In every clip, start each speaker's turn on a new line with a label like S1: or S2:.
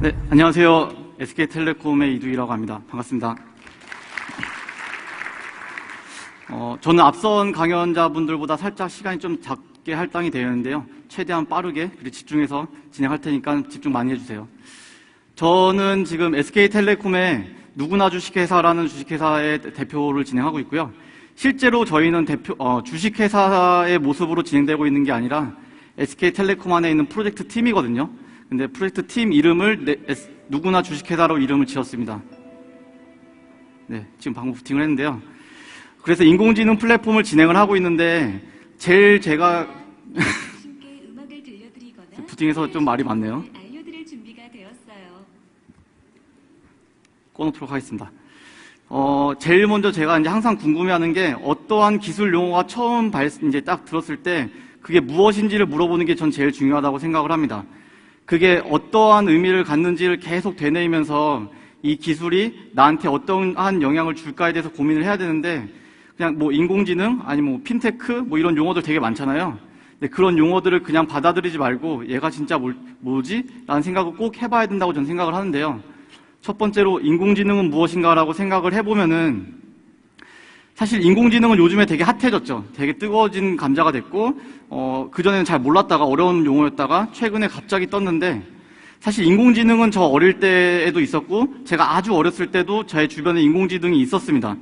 S1: 네, 안녕하세요. SK텔레콤의 이두희라고 합니다. 반갑습니다. 저는 앞선 강연자분들보다 살짝 시간이 좀 작게 할당이 되었는데요. 최대한 빠르게 그리고 집중해서 진행할 테니까 집중 많이 해주세요. 저는 지금 SK텔레콤의 누구나 주식회사라는 주식회사의 대표를 진행하고 있고요. 실제로 저희는 주식회사의 모습으로 진행되고 있는 게 아니라 SK텔레콤 안에 있는 프로젝트 팀이거든요. 근데 프로젝트 팀 이름을 누구나 주식회사로 이름을 지었습니다. 네, 지금 방금 부팅을 했는데요. 그래서 인공지능 플랫폼을 진행을 하고 있는데 제일 제가 부팅해서 좀 말이 많네요.
S2: 알려드릴 준비가 되었어요.
S1: 꺼놓도록 하겠습니다. 제일 먼저 제가 이제 항상 궁금해하는 게 어떠한 기술 용어가 처음 이제 딱 들었을 때 그게 무엇인지를 물어보는 게 전 제일 중요하다고 생각을 합니다. 그게 어떠한 의미를 갖는지를 계속 되뇌이면서 이 기술이 나한테 어떠한 영향을 줄까에 대해서 고민을 해야 되는데 그냥 뭐 인공지능 아니면 뭐 핀테크 뭐 이런 용어들 되게 많잖아요. 근데 그런 용어들을 그냥 받아들이지 말고 얘가 진짜 뭐지? 라는 생각을 꼭 해봐야 된다고 저는 생각을 하는데요. 첫 번째로 인공지능은 무엇인가라고 생각을 해보면은 사실 인공지능은 요즘에 되게 핫해졌죠. 되게 뜨거워진 감자가 됐고 그전에는 잘 몰랐다가 어려운 용어였다가 최근에 갑자기 떴는데 사실 인공지능은 저 어릴 때에도 있었고 제가 아주 어렸을 때도 제 주변에 인공지능이 있었습니다.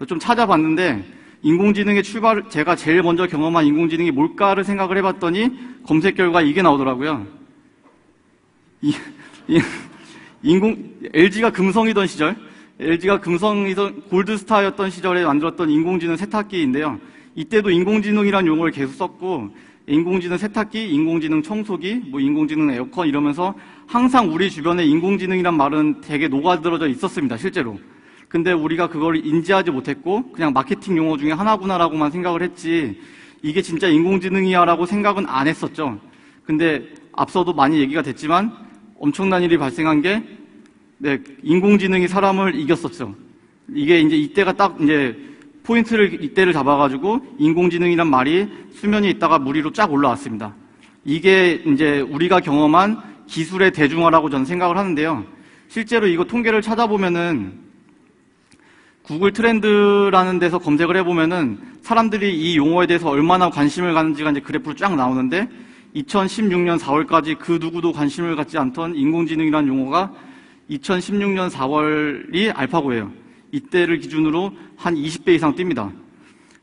S1: 좀 찾아봤는데 인공지능의 제가 제일 먼저 경험한 인공지능이 뭘까를 생각을 해봤더니 검색 결과 이게 나오더라고요. LG가 금성이던 시절, LG가 금성이던 골드스타였던 시절에 만들었던 인공지능 세탁기인데요. 이때도 인공지능이라는 용어를 계속 썼고 인공지능 세탁기, 인공지능 청소기, 뭐 인공지능 에어컨 이러면서 항상 우리 주변에 인공지능이란 말은 되게 녹아들어져 있었습니다. 실제로. 근데 우리가 그걸 인지하지 못했고 그냥 마케팅 용어 중에 하나구나라고만 생각을 했지 이게 진짜 인공지능이야 라고 생각은 안 했었죠. 근데 앞서도 많이 얘기가 됐지만 엄청난 일이 발생한 게 인공지능이 사람을 이겼었죠. 이게 이제 이때가 딱 이제 이때를 잡아가지고 인공지능이란 말이 수면 위에 있다가 물 위로 쫙 올라왔습니다. 이게 이제 우리가 경험한 기술의 대중화라고 저는 생각을 하는데요. 실제로 이거 통계를 찾아보면은 구글 트렌드라는 데서 검색을 해보면은 사람들이 이 용어에 대해서 얼마나 관심을 갖는지가 이제 그래프로 쫙 나오는데 2016년 4월까지 그 누구도 관심을 갖지 않던 인공지능이라는 용어가 2016년 4월이 알파고예요. 이때를 기준으로 한 20배 이상 뜁니다.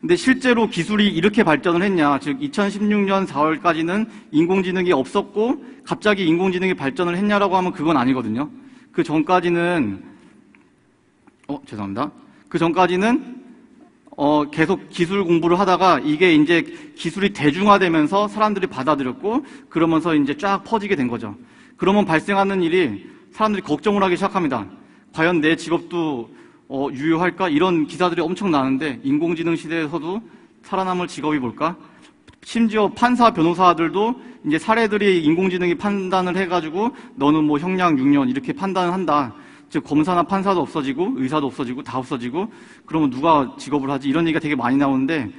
S1: 근데 실제로 기술이 이렇게 발전을 했냐, 즉 2016년 4월까지는 인공지능이 없었고 갑자기 인공지능이 발전을 했냐라고 하면 그건 아니거든요. 그 전까지는 계속 기술 공부를 하다가 이게 이제 기술이 대중화되면서 사람들이 받아들였고 그러면서 이제 쫙 퍼지게 된 거죠. 그러면 발생하는 일이 사람들이 걱정을 하기 시작합니다. 과연 내 직업도 유효할까? 이런 기사들이 엄청 나는데 인공지능 시대에서도 살아남을 직업이 뭘까? 심지어 판사, 변호사들도 이제 사례들이 인공지능이 판단을 해가지고 너는 뭐 형량 6년 이렇게 판단을 한다. 즉 검사나 판사도 없어지고 의사도 없어지고 다 없어지고 그러면 누가 직업을 하지? 이런 얘기가 되게 많이 나오는데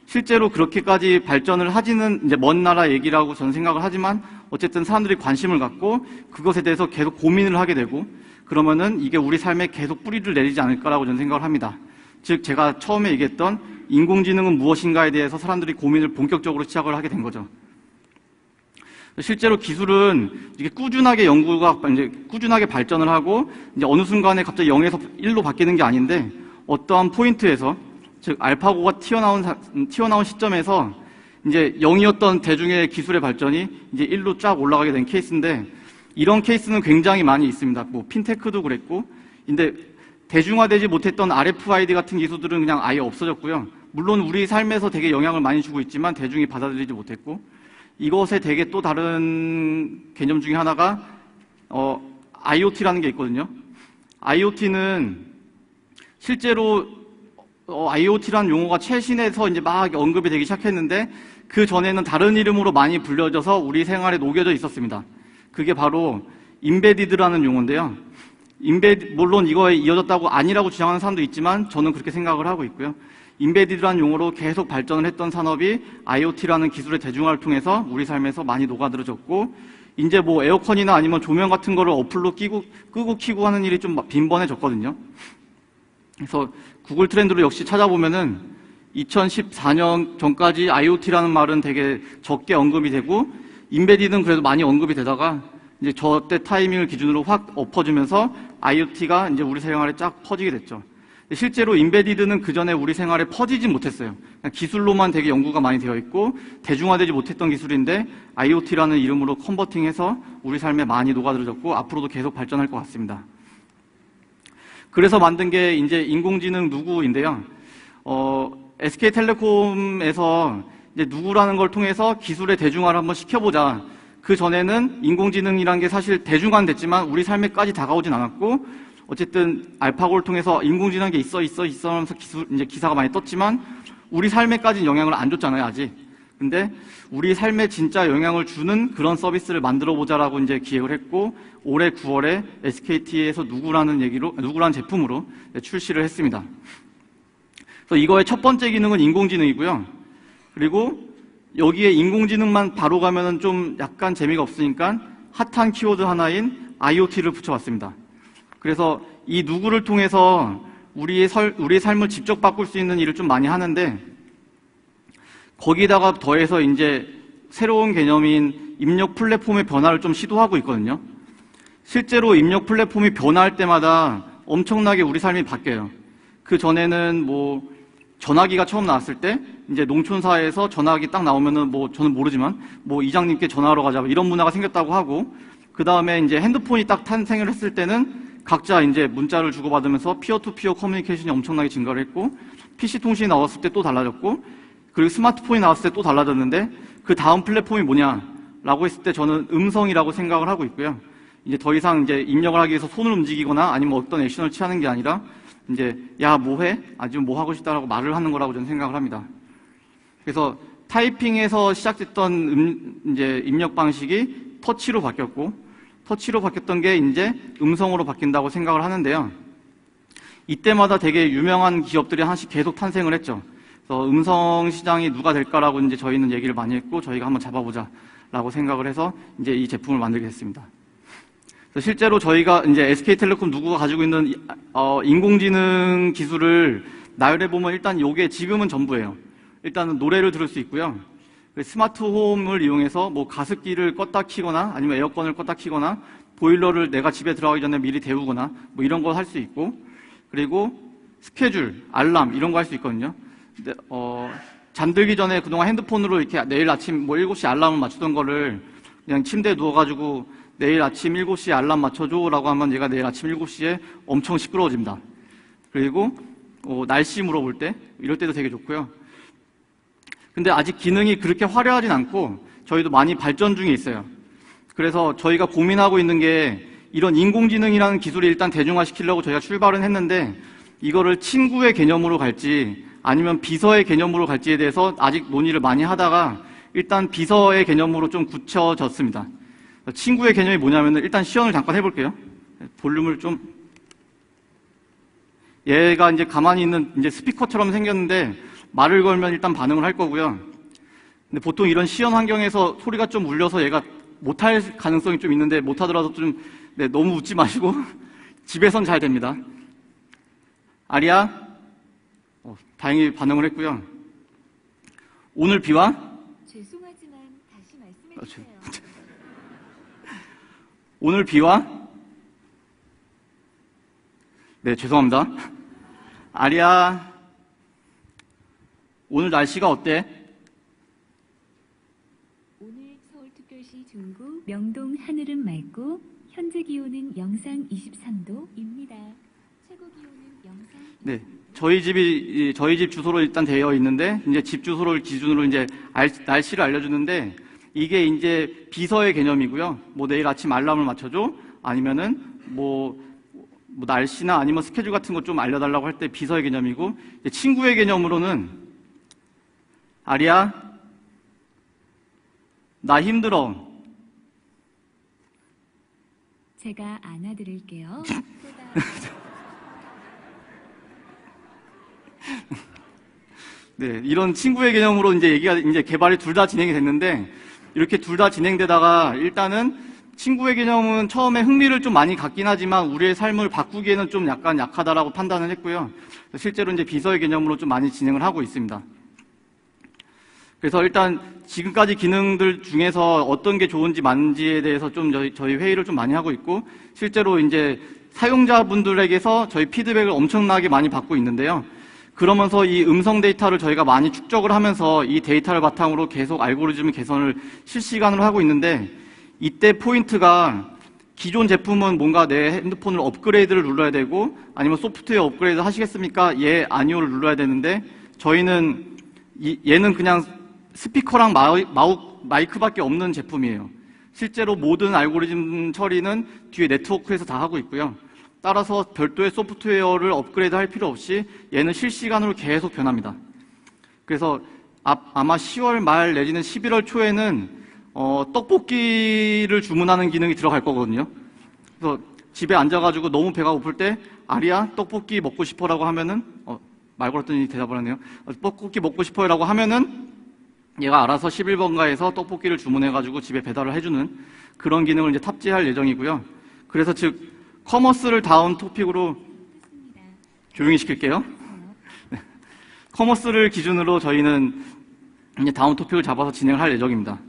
S1: 실제로 그렇게까지 발전을 하지는 이제 먼 나라 얘기라고 저는 생각을 하지만 어쨌든 사람들이 관심을 갖고 그것에 대해서 계속 고민을 하게 되고 그러면은 이게 우리 삶에 계속 뿌리를 내리지 않을까라고 저는 생각을 합니다. 즉 제가 처음에 얘기했던 인공지능은 무엇인가에 대해서 사람들이 고민을 본격적으로 시작을 하게 된 거죠. 실제로 기술은 이게 꾸준하게 연구가 이제 꾸준하게 발전을 하고 이제 어느 순간에 갑자기 0에서 1로 바뀌는 게 아닌데 어떠한 포인트에서 즉 알파고가 튀어나온 시점에서 이제 0이었던 대중의 기술의 발전이 이제 1로 쫙 올라가게 된 케이스인데 이런 케이스는 굉장히 많이 있습니다. 뭐 핀테크도 그랬고 근데 대중화되지 못했던 RFID 같은 기술들은 그냥 아예 없어졌고요. 물론 우리 삶에서 되게 영향을 많이 주고 있지만 대중이 받아들이지 못했고 이것에 되게 또 다른 개념 중에 하나가 IoT라는 게 있거든요. IoT는 실제로 IoT라는 용어가 최신에서 이제 막 언급이 되기 시작했는데 그 전에는 다른 이름으로 많이 불려져서 우리 생활에 녹여져 있었습니다. 그게 바로 임베디드라는 용어인데요. 물론 이거에 이어졌다고 아니라고 주장하는 사람도 있지만 저는 그렇게 생각을 하고 있고요. 인베디드라는 용어로 계속 발전을 했던 산업이 IoT라는 기술의 대중화를 통해서 우리 삶에서 많이 녹아들어졌고, 이제 뭐 에어컨이나 아니면 조명 같은 거를 어플로 끄고 키고 하는 일이 좀 빈번해졌거든요. 그래서 구글 트렌드로 역시 찾아보면은 2014년 전까지 IoT라는 말은 되게 적게 언급이 되고, 인베디드는 그래도 많이 언급이 되다가 이제 저때 타이밍을 기준으로 확 엎어지면서 IoT가 이제 우리 생활에 쫙 퍼지게 됐죠. 실제로 인베디드는 그 전에 우리 생활에 퍼지지 못했어요. 그냥 기술로만 되게 연구가 많이 되어 있고 대중화되지 못했던 기술인데 IoT라는 이름으로 컨버팅해서 우리 삶에 많이 녹아들어졌고 앞으로도 계속 발전할 것 같습니다. 그래서 만든 게 이제 인공지능 누구인데요. SK텔레콤에서 이제 누구라는 걸 통해서 기술의 대중화를 한번 시켜보자. 그 전에는 인공지능이란 게 사실 대중화는 됐지만 우리 삶에까지 다가오진 않았고, 어쨌든 알파고를 통해서 인공지능이 게 있어 하면서 이제 기사가 많이 떴지만 우리 삶에까지는 영향을 안 줬잖아요, 아직. 근데 우리 삶에 진짜 영향을 주는 그런 서비스를 만들어 보자라고 이제 기획을 했고, 올해 9월에 SKT에서 누구라는 제품으로 출시를 했습니다. 그래서 이거의 첫 번째 기능은 인공지능이고요. 그리고 여기에 인공지능만 바로 가면은 좀 약간 재미가 없으니까 핫한 키워드 하나인 IoT를 붙여봤습니다. 그래서 이 누구를 통해서 우리의 삶을 직접 바꿀 수 있는 일을 좀 많이 하는데, 거기다가 더해서 이제 새로운 개념인 입력 플랫폼의 변화를 좀 시도하고 있거든요. 실제로 입력 플랫폼이 변화할 때마다 엄청나게 우리 삶이 바뀌어요. 그 전에는 뭐 전화기가 처음 나왔을 때 이제 농촌사회에서 전화기 딱 나오면은 뭐 저는 모르지만 뭐 이장님께 전화하러 가자 이런 문화가 생겼다고 하고, 그 다음에 이제 핸드폰이 딱 탄생을 했을 때는 각자 이제 문자를 주고받으면서 피어투피어 커뮤니케이션이 엄청나게 증가를 했고, PC 통신이 나왔을 때 또 달라졌고, 그리고 스마트폰이 나왔을 때 또 달라졌는데, 그 다음 플랫폼이 뭐냐라고 했을 때 저는 음성이라고 생각을 하고 있고요. 이제 더 이상 이제 입력을 하기 위해서 손을 움직이거나 아니면 어떤 액션을 취하는 게 아니라 이제 야 뭐해? 아니면 뭐 하고 싶다라고 말을 하는 거라고 저는 생각을 합니다. 그래서 타이핑에서 시작됐던 이제 입력 방식이 터치로 바뀌었고, 터치로 바뀌었던 게 이제 음성으로 바뀐다고 생각을 하는데요. 이때마다 되게 유명한 기업들이 하나씩 계속 탄생을 했죠. 그래서 음성 시장이 누가 될까라고 이제 저희는 얘기를 많이 했고, 저희가 한번 잡아보자라고 생각을 해서 이제 이 제품을 만들게 됐습니다. 그래서 실제로 저희가 이제 SK텔레콤 누구가 가지고 있는 인공지능 기술을 나열해 보면 일단 요게 지금은 전부예요. 일단은 노래를 들을 수 있고요. 스마트홈을 이용해서 뭐 가습기를 껐다 키거나 아니면 에어컨을 껐다 키거나 보일러를 내가 집에 들어가기 전에 미리 데우거나 뭐 이런 거 할 수 있고, 그리고 스케줄, 알람 이런 거 할 수 있거든요. 근데 잠들기 전에 그동안 핸드폰으로 이렇게 내일 아침 뭐 7시 알람을 맞추던 거를 그냥 침대에 누워가지고 내일 아침 7시에 알람 맞춰줘 라고 하면 얘가 내일 아침 7시에 엄청 시끄러워집니다. 그리고 날씨 물어볼 때 이럴 때도 되게 좋고요. 근데 아직 기능이 그렇게 화려하진 않고 저희도 많이 발전 중에 있어요. 그래서 저희가 고민하고 있는 게 이런 인공지능이라는 기술을 일단 대중화시키려고 저희가 출발은 했는데, 이거를 친구의 개념으로 갈지 아니면 비서의 개념으로 갈지에 대해서 아직 논의를 많이 하다가 일단 비서의 개념으로 좀 굳혀졌습니다. 친구의 개념이 뭐냐면은 일단 시연을 잠깐 해볼게요. 볼륨을 좀. 얘가 이제 가만히 있는 이제 스피커처럼 생겼는데 말을 걸면 일단 반응을 할 거고요. 근데 보통 이런 시연 환경에서 소리가 좀 울려서 얘가 못할 가능성이 좀 있는데, 못하더라도 좀 너무 웃지 마시고 집에선 잘 됩니다. 아리야, 다행히 반응을 했고요. 오늘 비와?
S2: 죄송하지만 다시 말씀해 주세요.
S1: 오늘 비와? 네, 죄송합니다. 아리야, 오늘 날씨가 어때?
S2: 오늘 서울특별시 중구 명동 하늘은 맑고 현재 기온은 영상 23도입니다. 최고 기온은 영상.
S1: 네, 저희 집 주소로 일단 되어 있는데, 이제 집 주소를 기준으로 이제 날씨를 알려주는데, 이게 이제 비서의 개념이고요. 뭐 내일 아침 알람을 맞춰줘, 아니면은 뭐 날씨나 아니면 스케줄 같은 거 좀 알려달라고 할 때 비서의 개념이고, 이제 친구의 개념으로는 아리야, 나 힘들어.
S2: 제가 안아드릴게요.
S1: 네, 이런 친구의 개념으로 이제 얘기가 이제 개발이 둘 다 진행이 됐는데 이렇게 둘 다 진행되다가 일단은 친구의 개념은 처음에 흥미를 좀 많이 갖긴 하지만 우리의 삶을 바꾸기에는 좀 약간 약하다라고 판단을 했고요. 실제로 이제 비서의 개념으로 좀 많이 진행을 하고 있습니다. 그래서 일단 지금까지 기능들 중에서 어떤 게 좋은지 많은지에 대해서 좀 저희 회의를 좀 많이 하고 있고 실제로 이제 사용자분들에게서 저희 피드백을 엄청나게 많이 받고 있는데요. 그러면서 이 음성 데이터를 저희가 많이 축적을 하면서 이 데이터를 바탕으로 계속 알고리즘 개선을 실시간으로 하고 있는데 이때 포인트가 기존 제품은 뭔가 내 핸드폰을 업그레이드를 눌러야 되고 아니면 소프트웨어 업그레이드 하시겠습니까? 예, 아니오를 눌러야 되는데 저희는 얘는 그냥 스피커랑 마이크밖에 없는 제품이에요. 실제로 모든 알고리즘 처리는 뒤에 네트워크에서 다 하고 있고요. 따라서 별도의 소프트웨어를 업그레이드 할 필요 없이 얘는 실시간으로 계속 변합니다. 그래서 아마 10월 말 내지는 11월 초에는 떡볶이를 주문하는 기능이 들어갈 거거든요. 그래서 집에 앉아가지고 너무 배가 고플 때 아리야 떡볶이 먹고 싶어라고 하면은 말 걸었더니 대답을 하네요. 떡볶이 먹고 싶어요라고 하면은 얘가 알아서 11번가에서 떡볶이를 주문해가지고 집에 배달을 해주는 그런 기능을 이제 탑재할 예정이고요. 그래서 즉 커머스를 다음 토픽으로 조용히 시킬게요. 네. 커머스를 기준으로 저희는 이제 다음 토픽을 잡아서 진행을 할 예정입니다.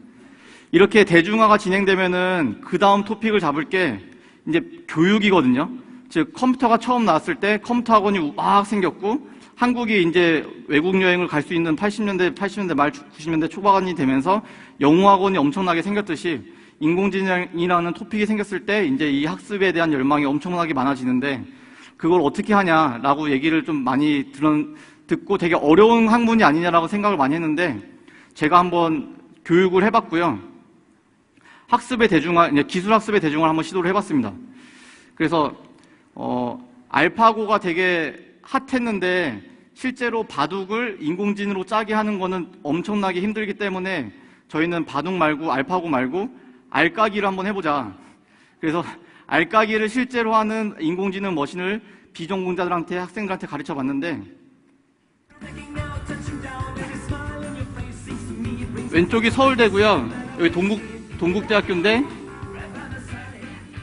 S1: 이렇게 대중화가 진행되면은 그 다음 토픽을 잡을 게 이제 교육이거든요. 즉 컴퓨터가 처음 나왔을 때 컴퓨터 학원이 막 생겼고 한국이 이제 외국 여행을 갈 수 있는 80년대 말 90년대 초반이 되면서 영어 학원이 엄청나게 생겼듯이 인공지능이라는 토픽이 생겼을 때 이제 이 학습에 대한 열망이 엄청나게 많아지는데 그걸 어떻게 하냐라고 얘기를 좀 많이 듣고 되게 어려운 학문이 아니냐라고 생각을 많이 했는데 제가 한번 교육을 해봤고요. 학습의 대중화, 기술 학습의 대중화를 한번 시도를 해봤습니다. 그래서 알파고가 되게 핫했는데 실제로 바둑을 인공지능으로 짜게 하는 거는 엄청나게 힘들기 때문에 저희는 바둑 말고 알파고 말고 알까기를 한번 해보자. 그래서 알까기를 실제로 하는 인공지능 머신을 비전공자들한테 학생들한테 가르쳐 봤는데 왼쪽이 서울대고요. 여기 동국대학교인데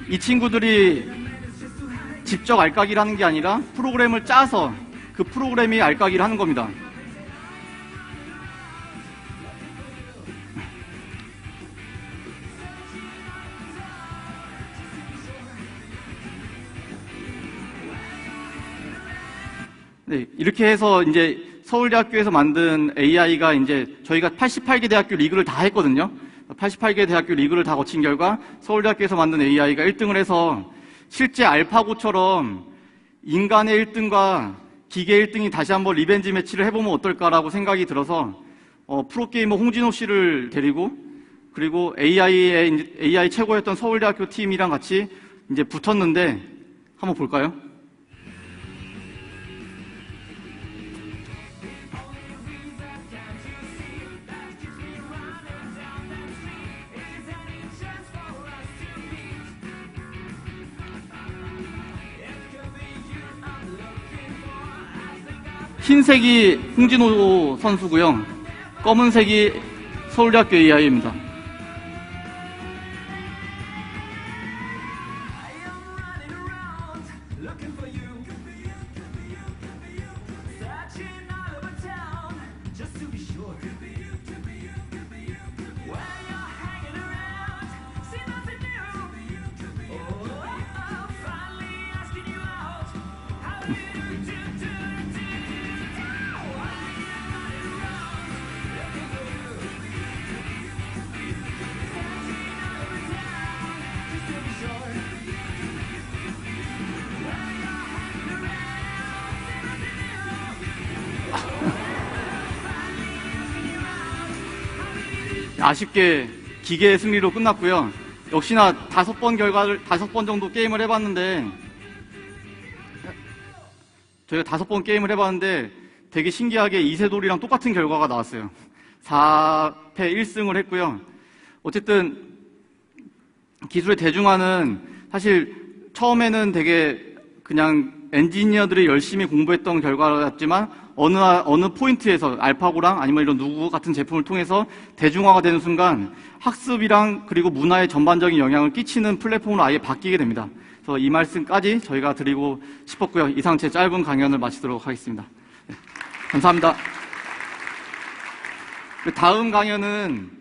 S1: 이 친구들이 직접 알까기를 하는 게 아니라 프로그램을 짜서 그 프로그램이 알까기를 하는 겁니다. 네, 이렇게 해서 이제 서울대학교에서 만든 AI가 이제 저희가 88개 대학교 리그를 다 했거든요. 88개 대학교 리그를 다 거친 결과 서울대학교에서 만든 AI가 1등을 해서 실제 알파고처럼 인간의 1등과 기계 1등이 다시 한번 리벤지 매치를 해보면 어떨까라고 생각이 들어서 프로게이머 홍진호 씨를 데리고 그리고 AI 최고였던 서울대학교 팀이랑 같이 이제 붙었는데 한번 볼까요? 흰색이 홍진호 선수고요. 검은색이 서울대학교 AI입니다. 아쉽게 기계의 승리로 끝났고요. 역시나 5번 정도 게임을 해봤는데 저희가 5번 게임을 해봤는데 되게 신기하게 이세돌이랑 똑같은 결과가 나왔어요. 4패 1승을 했고요. 어쨌든 기술의 대중화는 사실 처음에는 되게 그냥 엔지니어들이 열심히 공부했던 결과였지만 어느 포인트에서 알파고랑 아니면 이런 누구 같은 제품을 통해서 대중화가 되는 순간 학습이랑 그리고 문화에 전반적인 영향을 끼치는 플랫폼으로 아예 바뀌게 됩니다. 그래서 이 말씀까지 저희가 드리고 싶었고요. 이상 제 짧은 강연을 마치도록 하겠습니다. 네, 감사합니다. 다음 강연은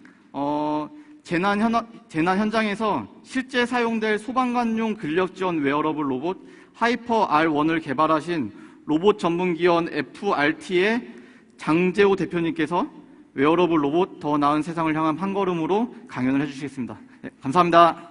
S1: 재난 현장에서 실제 사용될 소방관용 근력 지원 웨어러블 로봇 하이퍼 R1을 개발하신 로봇 전문기원 FRT의 장재호 대표님께서 웨어러블 로봇 더 나은 세상을 향한 한 걸음으로 강연을 해주시겠습니다. 네, 감사합니다.